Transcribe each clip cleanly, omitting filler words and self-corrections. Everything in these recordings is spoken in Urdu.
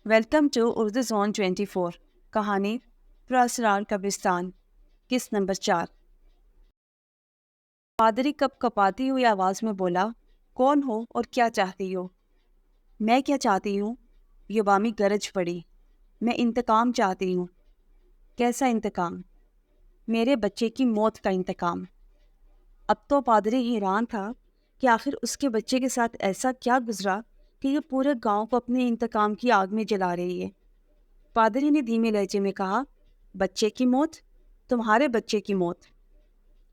ویلکم ٹو اردو زون 24 کہانی پراسرار قبرستان قسط نمبر 4۔ پادری کپ کپاتی ہوئی آواز میں بولا، کون ہو اور کیا چاہتی ہو؟ میں کیا چاہتی ہوں؟ یوبامی گرج پڑی، میں انتقام چاہتی ہوں۔ کیسا انتقام؟ میرے بچے کی موت کا انتقام۔ اب تو پادری حیران تھا کہ آخر اس کے بچے کے ساتھ ایسا کیا گزرا کہ یہ پورے گاؤں کو اپنے انتقام کی آگ میں جلا رہی ہے۔ پادری نے دھیمے لہجے میں کہا، بچے کی موت؟ تمہارے بچے کی موت؟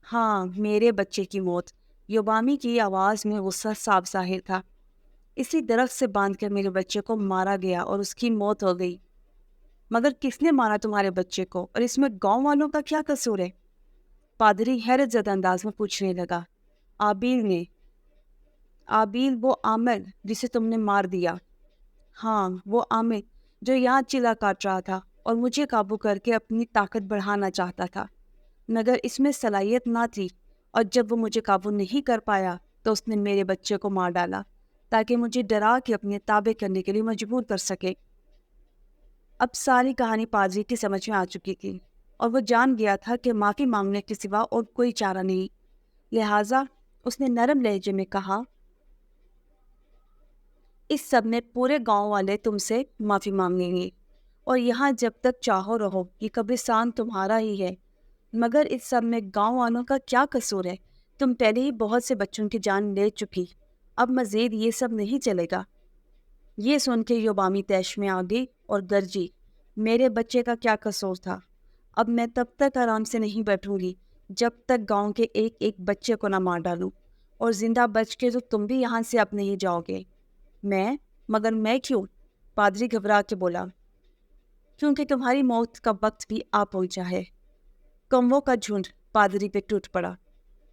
ہاں، میرے بچے کی موت۔ یوبامی کی آواز میں غصہ صاف ظاہر تھا۔ اسی درخت سے باندھ کر میرے بچے کو مارا گیا اور اس کی موت ہو گئی۔ مگر کس نے مارا تمہارے بچے کو، اور اس میں گاؤں والوں کا کیا قصور ہے؟ پادری حیرت زدہ انداز میں پوچھنے لگا۔ آبیل نے۔ آبیل وہ عامر جسے تم نے مار دیا؟ ہاں، وہ عامر جو یہاں چلا کاٹ رہا تھا اور مجھے قابو کر کے اپنی طاقت بڑھانا چاہتا تھا، مگر اس میں صلاحیت نہ تھی، اور جب وہ مجھے قابو نہیں کر پایا تو اس نے میرے بچے کو مار ڈالا تاکہ مجھے ڈرا کے اپنے تابع کرنے کے لیے مجبور کر سکے۔ اب ساری کہانی پادری کی سمجھ میں آ چکی تھی، اور وہ جان گیا تھا کہ معافی مانگنے کے سوا اور کوئی چارہ نہیں، لہٰذا اس نے نرم لہجے میں کہا، اس سب میں پورے گاؤں والے تم سے معافی مانگیں گے، اور یہاں جب تک چاہو رہو، یہ قبرستان تمہارا ہی ہے۔ مگر اس سب میں گاؤں والوں کا کیا قصور ہے؟ تم پہلے ہی بہت سے بچوں کی جان لے چکی، اب مزید یہ سب نہیں چلے گا۔ یہ سن کے یوبامی طیش میں آ گئی اور گرجی، میرے بچے کا کیا قصور تھا؟ اب میں تب تک آرام سے نہیں بیٹھوں گی جب تک گاؤں کے ایک ایک بچے کو نہ مار ڈالوں، اور زندہ بچ کے تو تم بھی یہاں سے اب نہیں جاؤ گے۔ میں؟ مگر میں کیوں؟ پادری گھبرا کے بولا، کیونکہ تمہاری موت کا وقت بھی آ پہنچا ہے۔ کمبوں کا جھنڈ پادری پہ ٹوٹ پڑا۔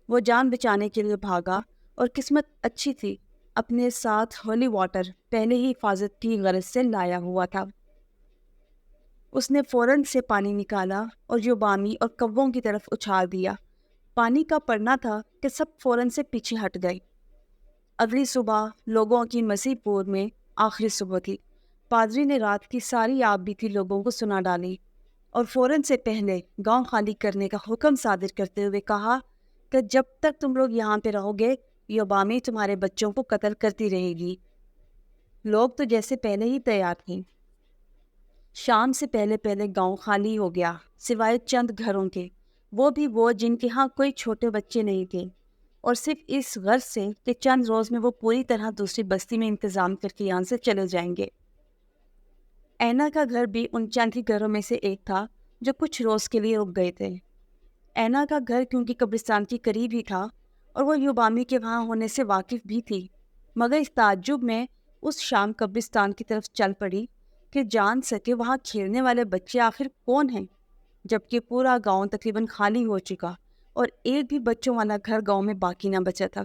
وہ جان بچانے کے لیے بھاگا، اور قسمت اچھی تھی، اپنے ساتھ ہولی واٹر پہلے ہی حفاظت کی غرض سے لایا ہوا تھا۔ اس نے فوراً سے پانی نکالا اور یوبامی اور کبوں کی طرف اچھال دیا۔ پانی کا پڑنا تھا کہ سب فوراً سے پیچھے ہٹ گئے۔ اگلی صبح لوگوں کی مسیح پور میں آخری صبح تھی۔ پادری نے رات کی ساری آب بیتی لوگوں کو سنا ڈالی، اور فوراً سے پہلے گاؤں خالی کرنے کا حکم صادر کرتے ہوئے کہا کہ جب تک تم لوگ یہاں پہ رہو گے، یوبامی تمہارے بچوں کو قتل کرتی رہے گی۔ لوگ تو جیسے پہلے ہی تیار تھے۔ شام سے پہلے پہلے گاؤں خالی ہو گیا، سوائے چند گھروں کے، وہ بھی وہ جن کے ہاں کوئی چھوٹے بچے نہیں تھے، اور صرف اس غرض سے کہ چند روز میں وہ پوری طرح دوسری بستی میں انتظام کر کے یہاں سے چلے جائیں گے۔ اینا کا گھر بھی ان چند ہی گھروں میں سے ایک تھا جو کچھ روز کے لیے رک گئے تھے۔ اینا کا گھر کیونکہ قبرستان کے قریب ہی تھا، اور وہ یوبامی کے وہاں ہونے سے واقف بھی تھی، مگر اس تعجب میں اس شام قبرستان کی طرف چل پڑی کہ جان سکے وہاں کھیلنے والے بچے آخر کون ہیں، جبکہ پورا گاؤں تقریباً خالی ہو چکا اور ایک بھی بچوں والا گھر گاؤں میں باقی نہ بچا تھا۔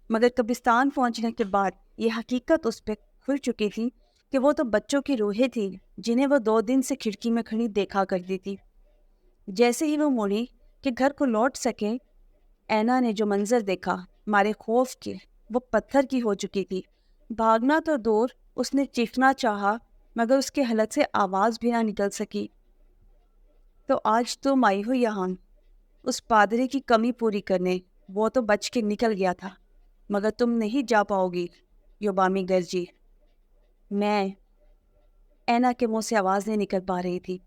مگر قبرستان پہنچنے کے بعد یہ حقیقت اس پہ کھل چکی تھی کہ وہ تو بچوں کی روحیں تھیں جنہیں وہ 2 دن سے کھڑکی میں کھڑی دیکھا کرتی تھی۔ جیسے ہی وہ مڑی کہ گھر کو لوٹ سکے، اینا نے جو منظر دیکھا، مارے خوف کے وہ پتھر کی ہو چکی تھی۔ بھاگنا تو دور، اس نے چیخنا چاہا، مگر اس کے حلق سے آواز بھی نہ نکل سکی۔ تو آج تم آئی ہو یہاں اس پادری کی کمی پوری کرنے، وہ تو بچ کے نکل گیا تھا، مگر تم نہیں جا پاؤ گی، یوبامی گرجی۔ میں؟ اینا کے منہ سے آواز نہیں نکل پا رہی تھی۔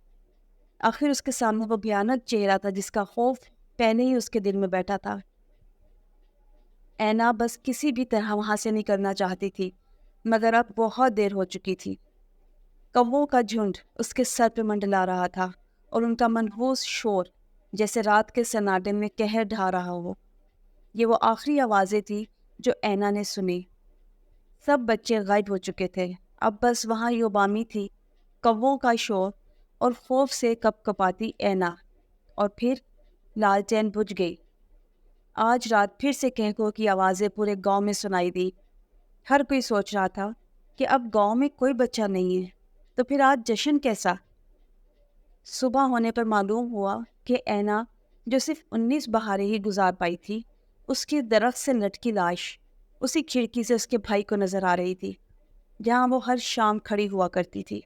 آخر اس کے سامنے وہ بھیانک چہرہ تھا جس کا خوف پہلے ہی اس کے دل میں بیٹھا تھا۔ اینا بس کسی بھی طرح وہاں سے نکلنا چاہتی تھی، مگر اب بہت دیر ہو چکی تھی۔ کووں کا جھنڈ اس کے سر پہ منڈلا رہا تھا، اور ان کا منحوس شور جیسے رات کے سناٹے میں قہر ڈھا رہا ہو۔ یہ وہ آخری آوازیں تھی جو اینا نے سنی۔ سب بچے غائب ہو چکے تھے، اب بس وہاں یوبامی تھی، کووں کا شور اور خوف سے کپ کپاتی اینا، اور پھر لالٹین بجھ گئی۔ آج رات پھر سے کہکوں کی آوازیں پورے گاؤں میں سنائی دی۔ ہر کوئی سوچ رہا تھا کہ اب گاؤں میں کوئی بچہ نہیں ہے، تو پھر آج جشن کیسا؟ صبح ہونے پر معلوم ہوا کہ اینا، جو صرف 19 بہاریں ہی گزار پائی تھی، اس کی درخت سے لٹکی لاش اسی کھڑکی سے اس کے بھائی کو نظر آ رہی تھی۔ جہاں وہ ہر شام کھڑی ہوا کرتی تھی۔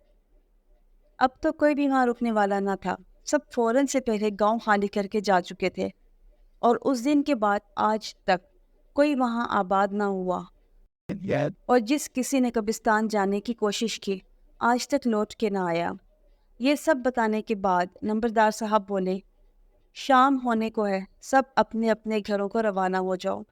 اب تو کوئی بھی وہاں رکنے والا نہ تھا، سب فوراً سے پہلے گاؤں خالی کر کے جا چکے تھے، اور اس دن کے بعد آج تک کوئی وہاں آباد نہ ہوا، اور جس کسی نے قبرستان جانے کی کوشش کی آج تک لوٹ کے نہ آیا۔ یہ سب بتانے کے بعد نمبردار صاحب بولے، شام ہونے کو ہے، سب اپنے اپنے گھروں کو روانہ ہو جاؤ۔